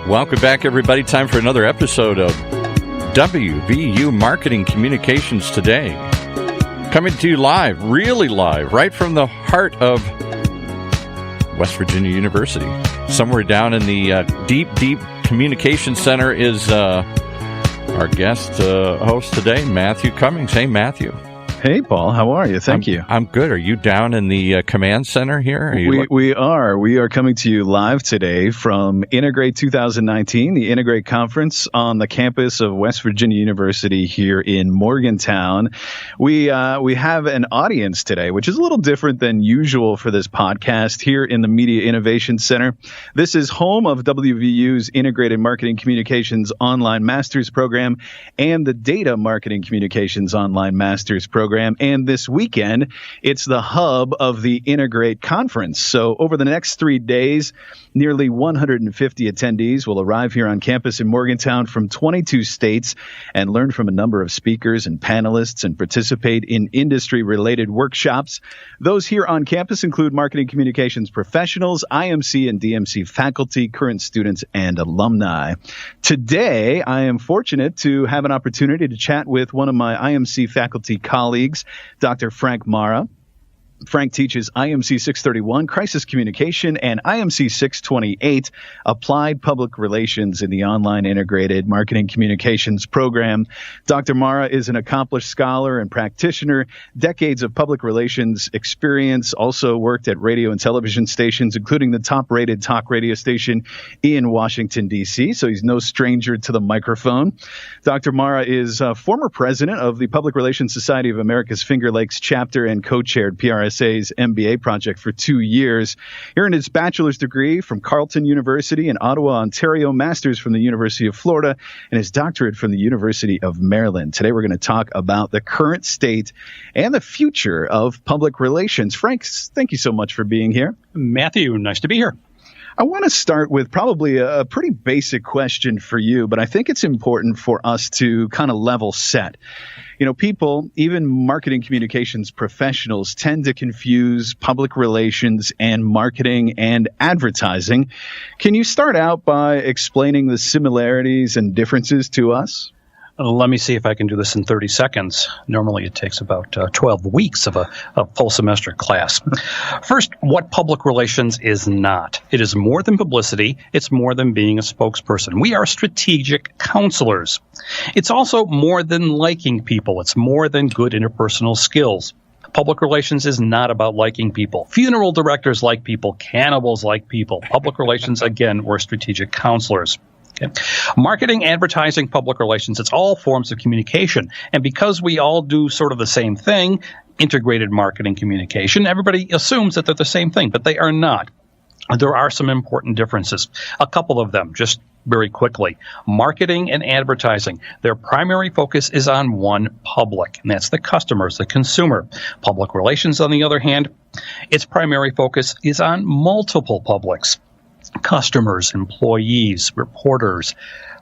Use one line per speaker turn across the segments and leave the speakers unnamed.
Welcome back, everybody. Time for another episode of WVU Marketing Communications Today. Coming to you live, really live, right from the heart of West Virginia University. Somewhere down in the deep communication center is our guest host today, Matthew Cummings. Hey, Matthew.
Hey, Paul. How are you? Thank you.
I'm good. Are you down in the command center here?
We are. We are coming to you live today from Integrate 2019, the Integrate Conference on the campus of West Virginia University here in Morgantown. We have an audience today, which is a little different than usual for this podcast here in the Media Innovation Center. This is home of WVU's Integrated Marketing Communications Online Masters Program and the Data Marketing Communications Online Masters Program. And this weekend, it's the hub of the Integrate Conference. So over the next 3 days, nearly 150 attendees will arrive here on campus in Morgantown from 22 states and learn from a number of speakers and panelists and participate in industry-related workshops. Those here on campus include marketing communications professionals, IMC and DMC faculty, current students, and alumni. Today, I am fortunate to have an opportunity to chat with one of my IMC faculty colleagues, Dr. Frank Marra. Frank teaches IMC 631, Crisis Communication, and IMC 628, Applied Public Relations in the Online Integrated Marketing Communications Program. Dr. Marra is an accomplished scholar and practitioner, decades of public relations experience, also worked at radio and television stations, including the top-rated talk radio station in Washington, D.C., so he's no stranger to the microphone. Dr. Marra is former president of the Public Relations Society of America's Finger Lakes chapter and co-chaired PRSA's MBA project for 2 years. Earned his bachelor's degree from Carleton University in Ottawa, Ontario, master's from the University of Florida, and his doctorate from the University of Maryland. Today we're going to talk about the current state and the future of public relations. Frank, thank you so much for being here.
Matthew, nice to be here.
I want to start with probably a pretty basic question for you, but I think it's important for us to kind of level set. You know, people, even marketing communications professionals, tend to confuse public relations and marketing and advertising. Can you start out by explaining the similarities and differences to us?
Let me see if I can do this in 30 seconds. Normally it takes about 12 weeks of a full semester class. First, what public relations is not. It is more than publicity. It's more than being a spokesperson. We are strategic counselors. It's also more than liking people. It's more than good interpersonal skills. Public relations is not about liking people. Funeral directors like people. Cannibals like people. Public relations, again, we're strategic counselors. Okay. Marketing, advertising, public relations, it's all forms of communication. And because we all do sort of the same thing, integrated marketing communication, everybody assumes that they're the same thing, but they are not. There are some important differences. A couple of them, just very quickly. Marketing and advertising, their primary focus is on one public, and that's the customers, the consumer. Public relations, on the other hand, its primary focus is on multiple publics. Customers, employees, reporters,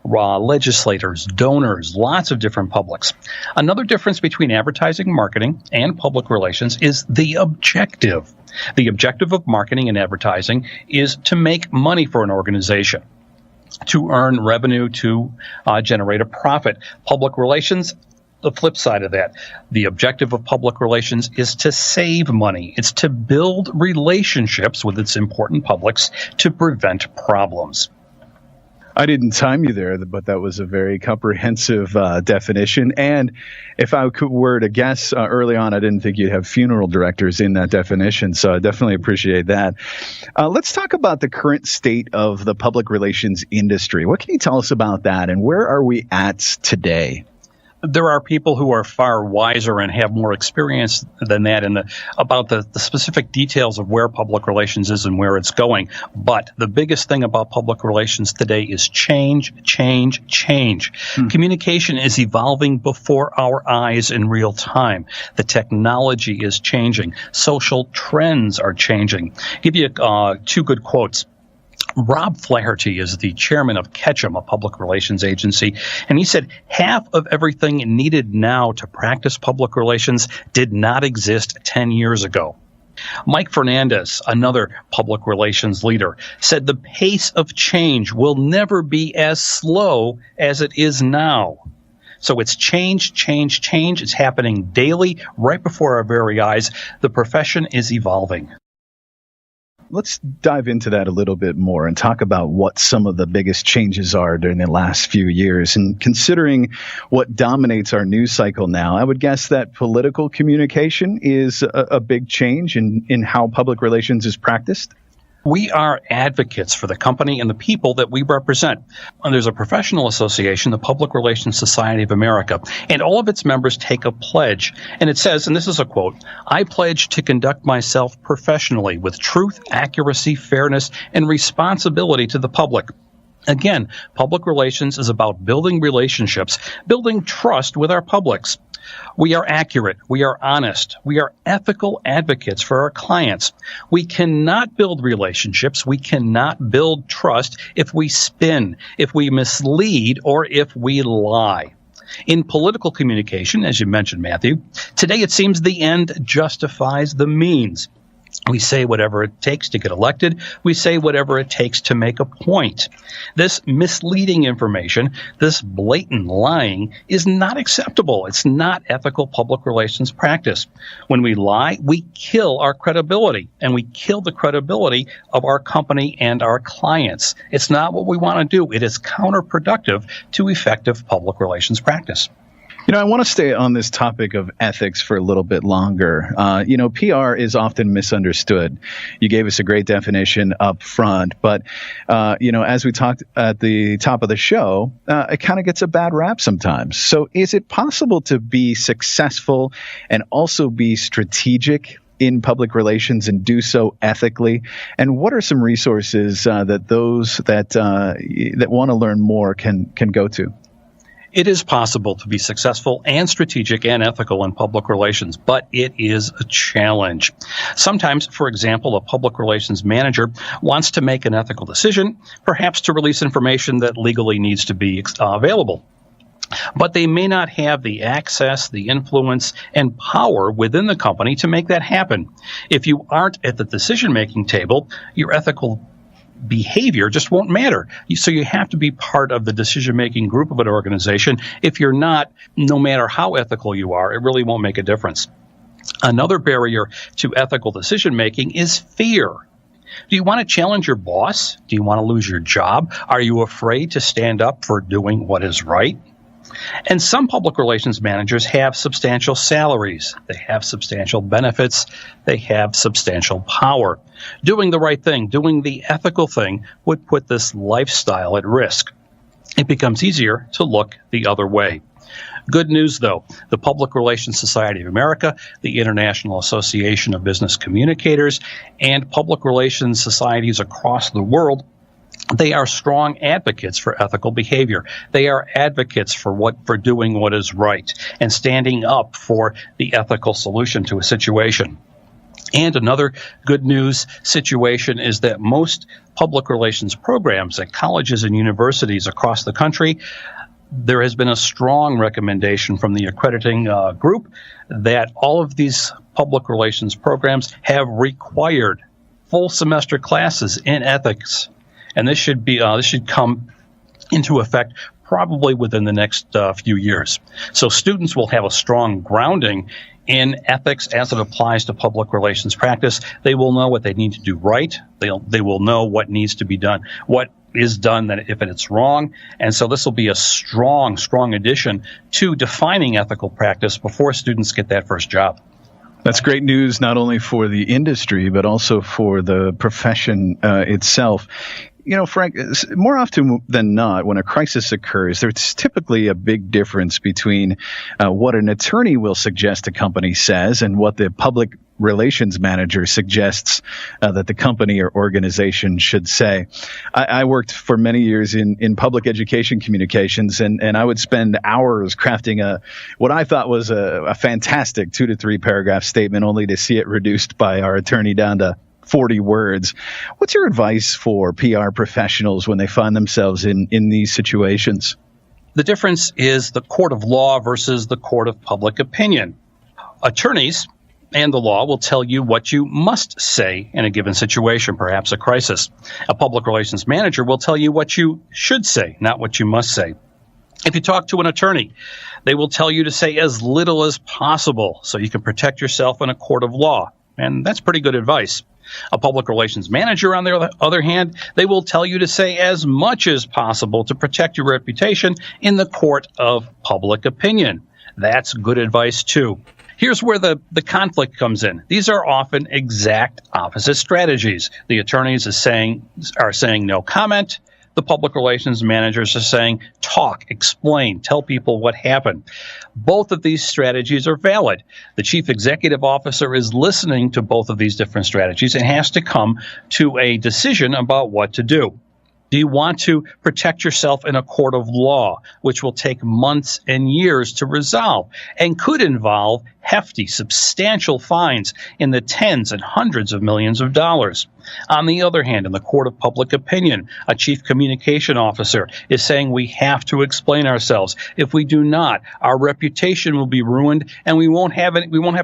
legislators, donors, lots of different publics. Another difference between advertising, marketing, and public relations is the objective. The objective of marketing and advertising is to make money for an organization, to earn revenue, to generate a profit. Public relations, the flip side of that. The objective of public relations is to save money. It's to build relationships with its important publics to prevent problems.
I didn't time you there, but that was a very comprehensive definition. And if I were to guess early on, I didn't think you'd have funeral directors in that definition. So I definitely appreciate that. Let's talk about the current state of the public relations industry. What can you tell us about that, and where are we at today?
There are people who are far wiser and have more experience than that about the specific details of where public relations is and where it's going. But the biggest thing about public relations today is change. Communication is evolving before our eyes in real time. The technology is changing. Social trends are changing. I'll give you two good quotes. Rob Flaherty is the chairman of Ketchum, a public relations agency, and he said half of everything needed now to practice public relations did not exist 10 years ago. Mike Fernandez, another public relations leader, said the pace of change will never be as slow as it is now. So it's change. It's happening daily, right before our very eyes. The profession is evolving.
Let's dive into that a little bit more and talk about what some of the biggest changes are during the last few years. And considering what dominates our news cycle now, I would guess that political communication is a big change in how public relations is practiced.
We are advocates for the company and the people that we represent. And there's a professional association, the Public Relations Society of America, and all of its members take a pledge. And it says, and this is a quote, "I pledge to conduct myself professionally with truth, accuracy, fairness, and responsibility to the public." Again, public relations is about building relationships, building trust with our publics. We are accurate. We are honest. We are ethical advocates for our clients. We cannot build relationships. We cannot build trust if we spin, if we mislead, or if we lie. In political communication, as you mentioned, Matthew, today it seems the end justifies the means. We say whatever it takes to get elected. We say whatever it takes to make a point. This misleading information, this blatant lying, is not acceptable. It's not ethical public relations practice. When we lie, we kill our credibility, and we kill the credibility of our company and our clients. It's not what we want to do. It is counterproductive to effective public relations practice.
I want to stay on this topic of ethics for a little bit longer. PR is often misunderstood. You gave us a great definition up front, but, as we talked at the top of the show, it kind of gets a bad rap sometimes. So is it possible to be successful and also be strategic in public relations and do so ethically? And what are some resources that those that want to learn more can go to?
It is possible to be successful and strategic and ethical in public relations, but it is a challenge. Sometimes, for example, a public relations manager wants to make an ethical decision, perhaps to release information that legally needs to be available. But they may not have the access, the influence, and power within the company to make that happen. If you aren't at the decision-making table, your ethical behavior just won't matter. So you have to be part of the decision-making group of an organization. If you're not, no matter how ethical you are, it really won't make a difference. Another barrier to ethical decision-making is fear. Do you want to challenge your boss? Do you want to lose your job? Are you afraid to stand up for doing what is right? And some public relations managers have substantial salaries. They have substantial benefits. They have substantial power. Doing the right thing, doing the ethical thing, would put this lifestyle at risk. It becomes easier to look the other way. Good news, though. The Public Relations Society of America, the International Association of Business Communicators, and public relations societies across the world, they are strong advocates for ethical behavior. They are advocates for doing what is right and standing up for the ethical solution to a situation. And another good news situation is that most public relations programs at colleges and universities across the country, there has been a strong recommendation from the accrediting group that all of these public relations programs have required full semester classes in ethics. And this should come into effect probably within the next few years. So students will have a strong grounding in ethics as it applies to public relations practice. They will know what they need to do right. They will know what needs to be done, what is done that if it's wrong. And so this will be a strong addition to defining ethical practice before students get that first job.
That's great news, not only for the industry, but also for the profession itself. Frank, more often than not, when a crisis occurs, there's typically a big difference between what an attorney will suggest a company says and what the public relations manager suggests that the company or organization should say. I worked for many years in public education communications, and I would spend hours crafting what I thought was a fantastic 2 to 3 paragraph statement, only to see it reduced by our attorney down to 40 words. What's your advice for PR professionals when they find themselves in these situations?
The difference is the court of law versus the court of public opinion. Attorneys and the law will tell you what you must say in a given situation, perhaps a crisis. A public relations manager will tell you what you should say, not what you must say. If you talk to an attorney, they will tell you to say as little as possible so you can protect yourself in a court of law. And that's pretty good advice. A public relations manager, on the other hand, they will tell you to say as much as possible to protect your reputation in the court of public opinion. That's good advice, too. Here's where the conflict comes in. These are often exact opposite strategies. The attorneys are saying no comment. The public relations managers are saying talk, explain, tell people what happened. Both of these strategies are valid. The chief executive officer is listening to both of these different strategies and has to come to a decision about what to do. Do you want to protect yourself in a court of law, which will take months and years to resolve and could involve hefty, substantial fines in the tens and hundreds of millions of dollars? On the other hand, in the court of public opinion, a chief communication officer is saying we have to explain ourselves. If we do not, our reputation will be ruined and we won't have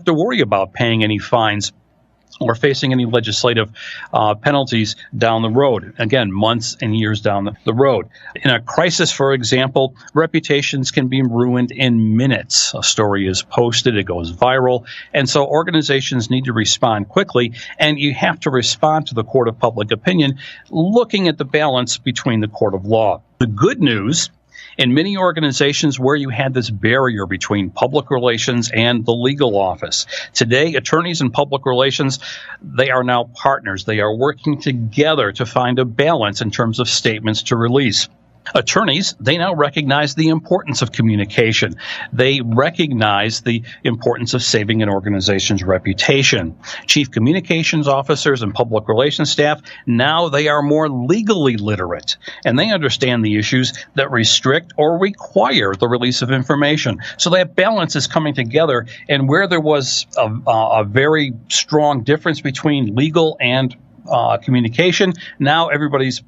to worry about paying any fines or facing any legislative penalties down the road. Again, months and years down the road. In a crisis, for example, reputations can be ruined in minutes. A story is posted, it goes viral, and so organizations need to respond quickly, and you have to respond to the court of public opinion, looking at the balance between the court of law. The good news, in many organizations where you had this barrier between public relations and the legal office, today attorneys and public relations, they are now partners. They are working together to find a balance in terms of statements to release. Attorneys, they now recognize the importance of communication. They recognize the importance of saving an organization's reputation. Chief communications officers and public relations staff, now they are more legally literate, and they understand the issues that restrict or require the release of information. So that balance is coming together, and where there was a very strong difference between legal and communication, now everybody's,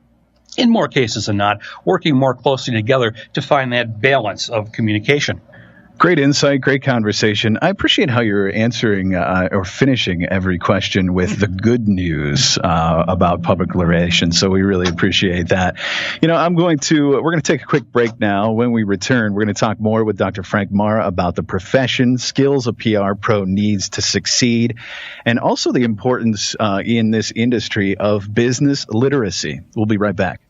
in more cases than not, working more closely together to find that balance of communication.
Great insight, great conversation. I appreciate how you're answering or finishing every question with the good news about public relations. So we really appreciate that. You know, we're going to take a quick break now. When we return, we're going to talk more with Dr. Frank Marra about the profession, skills a PR pro needs to succeed, and also the importance in this industry of business literacy. We'll be right back.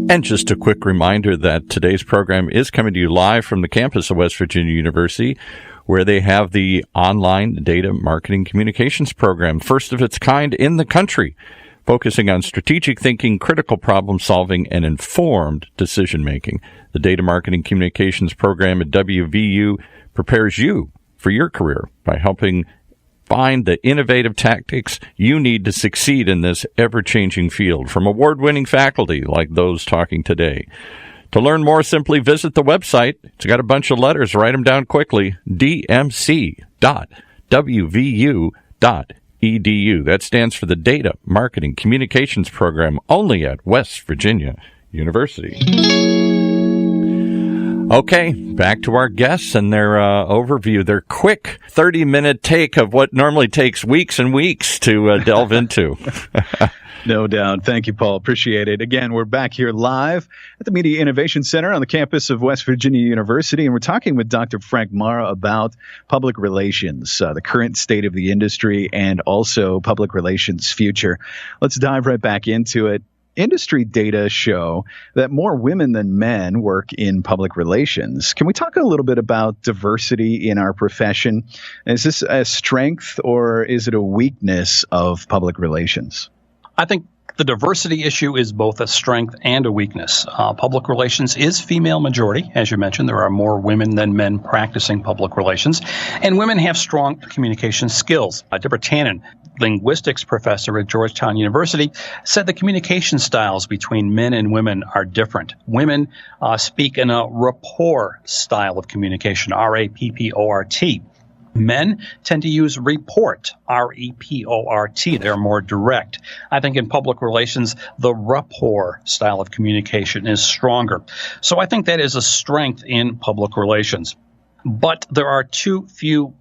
And just a quick reminder that today's program is coming to you live from the campus of West Virginia University, where they have the online data marketing communications program, first of its kind in the country, focusing on strategic thinking, critical problem solving, and informed decision making. The data marketing communications program at WVU prepares you for your career by helping find the innovative tactics you need to succeed in this ever-changing field from award-winning faculty like those talking today. To learn more, simply visit the website. It's got a bunch of letters. Write them down quickly. dmc.wvu.edu. That stands for the Data Marketing Communications Program, only at West Virginia University. Okay, back to our guests and their overview, their quick 30-minute take of what normally takes weeks and weeks to delve into.
No doubt. Thank you, Paul. Appreciate it. Again, we're back here live at the Media Innovation Center on the campus of West Virginia University, and we're talking with Dr. Frank Marra about public relations, the current state of the industry, and also public relations future. Let's dive right back into it. Industry data show that more women than men work in public relations. Can we talk a little bit about diversity in our profession? Is this a strength or is it a weakness of public relations?
I think the diversity issue is both a strength and a weakness. Public relations is female majority. As you mentioned, there are more women than men practicing public relations, and women have strong communication skills. Deborah Tannen, linguistics professor at Georgetown University, said the communication styles between men and women are different. Women speak in a rapport style of communication, R-A-P-P-O-R-T. Men tend to use report, R-E-P-O-R-T. They're more direct. I think in public relations, the rapport style of communication is stronger. So I think that is a strength in public relations. But there are too few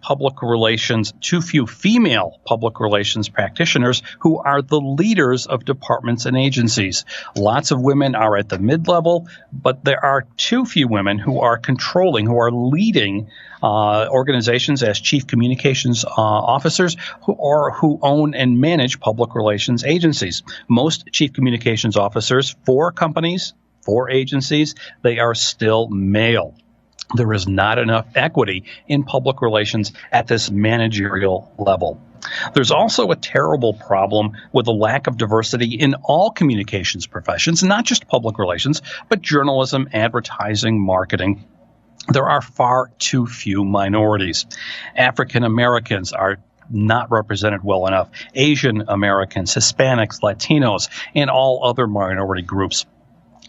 female public relations practitioners who are the leaders of departments and agencies. Lots of women are at the mid-level, but there are too few women who are controlling, who are leading organizations as chief communications officers who own and manage public relations agencies. Most chief communications officers for companies, for agencies, they are still male. There is not enough equity in public relations at this managerial level. There's also a terrible problem with the lack of diversity in all communications professions, not just public relations, but journalism, advertising, marketing. There are far too few minorities. African Americans are not represented well enough. Asian Americans, Hispanics, Latinos, and all other minority groups.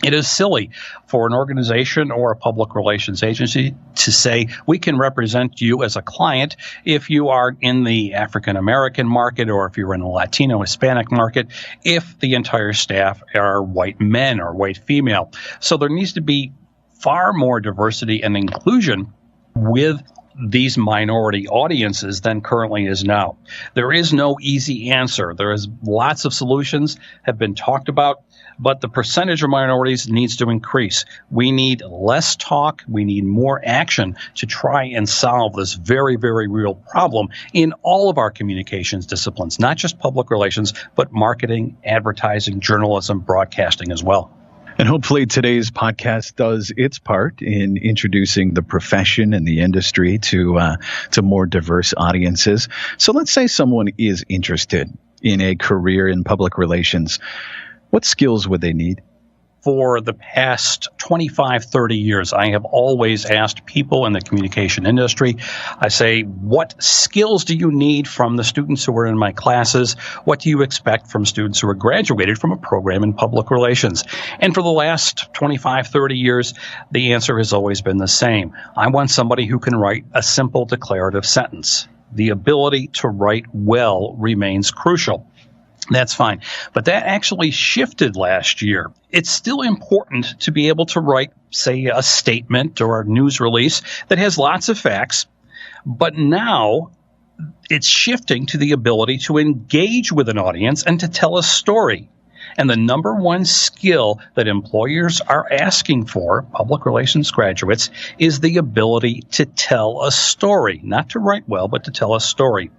It is silly for an organization or a public relations agency to say, we can represent you as a client if you are in the African American market or if you're in the Latino Hispanic market, if the entire staff are white men or white female. So there needs to be far more diversity and inclusion with these minority audiences than currently is now. There is no easy answer. There is lots of solutions have been talked about, but the percentage of minorities needs to increase. We need less talk. We need more action to try and solve this very, very real problem in all of our communications disciplines, not just public relations, but marketing, advertising, journalism, broadcasting as well.
And hopefully today's podcast does its part in introducing the profession and the industry to more diverse audiences. So let's say someone is interested in a career in public relations. What skills would they need?
For the past 25, 30 years, I have always asked people in the communication industry, I say, what skills do you need from the students who are in my classes? What do you expect from students who are graduated from a program in public relations? And for the last 25, 30 years, the answer has always been the same. I want somebody who can write a simple declarative sentence. The ability to write well remains crucial. That's fine. But that actually shifted last year. It's still important to be able to write, say, a statement or a news release that has lots of facts. But now it's shifting to the ability to engage with an audience and to tell a story. And the number one skill that employers are asking for, public relations graduates, is the ability to tell a story. Not to write well, but to tell a story.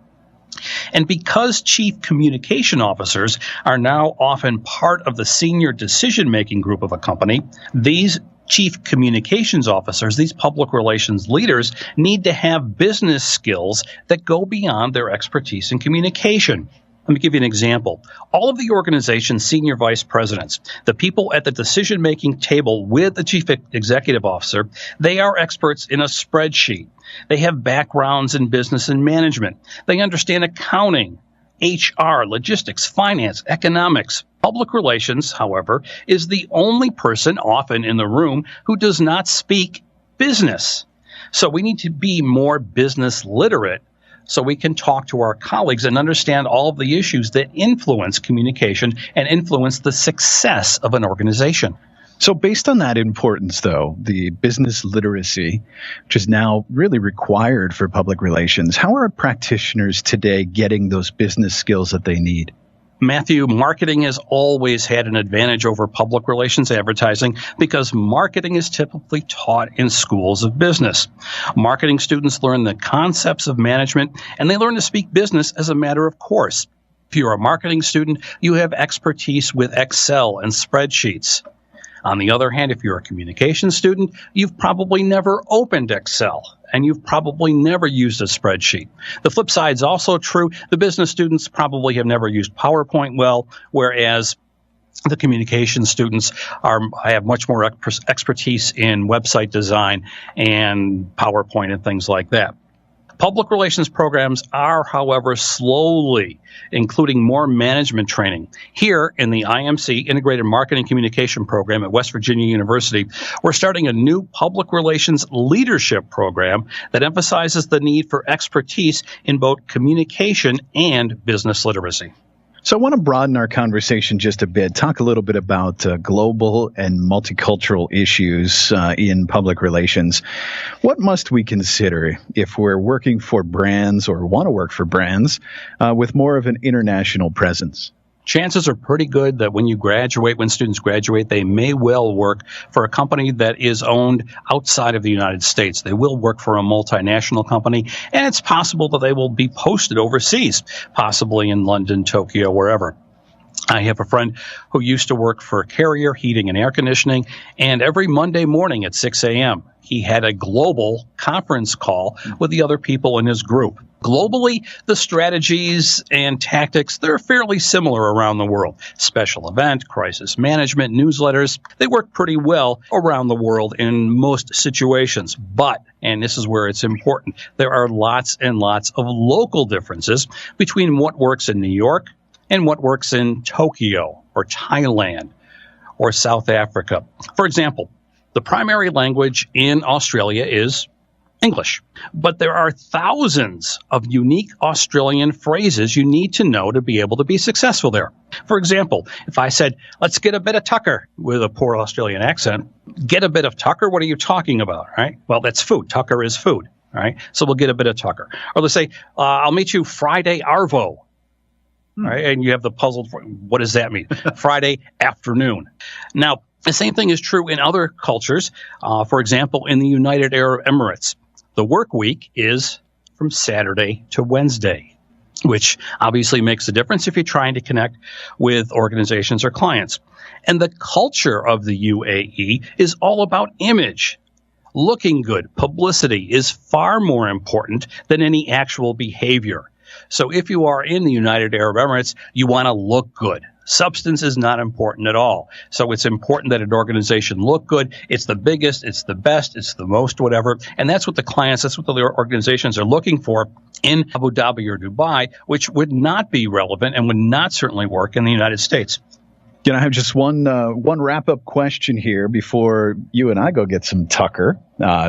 And because chief communication officers are now often part of the senior decision-making group of a company, these chief communications officers, these public relations leaders, need to have business skills that go beyond their expertise in communication. Let me give you an example. All of the organization's senior vice presidents, the people at the decision-making table with the chief executive officer, they are experts in a spreadsheet. They have backgrounds in business and management. They understand accounting, HR, logistics, finance, economics. Public relations, however, is the only person often in the room who does not speak business. So we need to be more business literate so we can talk to our colleagues and understand all of the issues that influence communication and influence the success of an organization.
So based on that importance, though, the business literacy, which is now really required for public relations, how are practitioners today getting those business skills that they need?
Matthew, marketing has always had an advantage over public relations advertising because marketing is typically taught in schools of business. Marketing students learn the concepts of management, and they learn to speak business as a matter of course. If you're a marketing student, you have expertise with Excel and spreadsheets. On the other hand, if you're a communications student, you've probably never opened Excel, and you've probably never used a spreadsheet. The flip side is also true. The business students probably have never used PowerPoint well, whereas the communications students have much more expertise in website design and PowerPoint and things like that. Public relations programs are, however, slowly including more management training. Here in the IMC, Integrated Marketing Communication Program at West Virginia University, we're starting a new public relations leadership program that emphasizes the need for expertise in both communication and business literacy.
So I want to broaden our conversation just a bit, talk a little bit about global and multicultural issues in public relations. What must we consider if we're working for brands or want to work for brands with more of an international presence?
Chances are pretty good that when students graduate, they may well work for a company that is owned outside of the United States. They will work for a multinational company, and it's possible that they will be posted overseas, possibly in London, Tokyo, wherever. I have a friend who used to work for Carrier Heating and Air Conditioning, and every Monday morning at 6 a.m., he had a global conference call with the other people in his group. Globally, the strategies and tactics, they're fairly similar around the world. Special event, crisis management, newsletters, they work pretty well around the world in most situations. But, and this is where it's important, there are lots and lots of local differences between what works in New York and what works in Tokyo or Thailand or South Africa. For example, the primary language in Australia is English, but there are thousands of unique Australian phrases you need to know to be able to be successful there. For example, if I said, let's get a bit of tucker with a poor Australian accent, get a bit of tucker, what are you talking about, right? Well, that's food. Tucker is food, right? So we'll get a bit of tucker. Or let's say, I'll meet you Friday Arvo. Right? And you have the puzzle for what does that mean? Friday afternoon. Now, the same thing is true in other cultures. For example, in the United Arab Emirates, the work week is from Saturday to Wednesday, which obviously makes a difference if you're trying to connect with organizations or clients. And the culture of the UAE is all about image. Looking good, publicity is far more important than any actual behavior. So if you are in the United Arab Emirates, you want to look good. Substance is not important at all. So it's important that an organization look good. It's the biggest, it's the best, it's the most, whatever. And that's what the organizations are looking for in Abu Dhabi or Dubai, which would not be relevant and would not certainly work in the United States.
I have just one wrap-up question here before you and I go get some tucker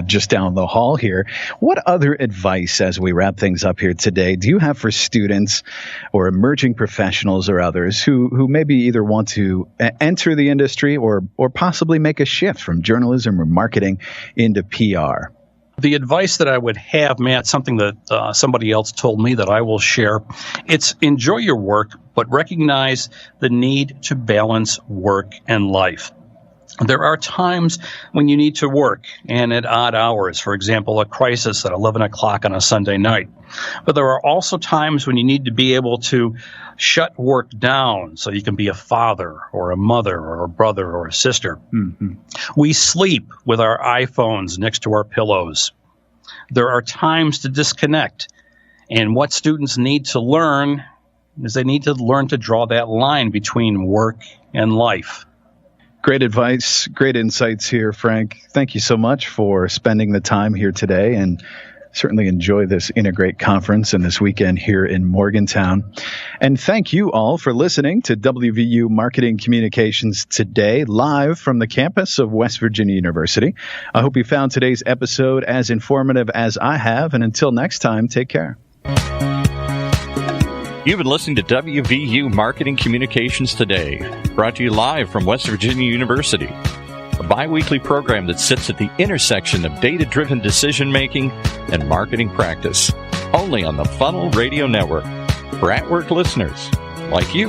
just down the hall here. What other advice, as we wrap things up here today, do you have for students or emerging professionals or others who maybe either want to enter the industry or possibly make a shift from journalism or marketing into PR?
The advice that I would have, Matt, something that somebody else told me that I will share, it's enjoy your work, but recognize the need to balance work and life. There are times when you need to work and at odd hours, for example, a crisis at 11 o'clock on a Sunday night. But there are also times when you need to be able to shut work down so you can be a father or a mother or a brother or a sister. Mm-hmm. We sleep with our iPhones next to our pillows. There are times to disconnect. And what students need to learn is they need to learn to draw that line between work and life.
Great advice, great insights here, Frank. Thank you so much for spending the time here today, and certainly enjoy this Integrate conference and this weekend here in Morgantown. And thank you all for listening to WVU Marketing Communications Today, live from the campus of West Virginia University. I hope you found today's episode as informative as I have, and until next time, take care.
You've been listening to WVU Marketing Communications Today, brought to you live from West Virginia University, a bi-weekly program that sits at the intersection of data-driven decision-making and marketing practice, only on the Funnel Radio Network, for at-work listeners like you.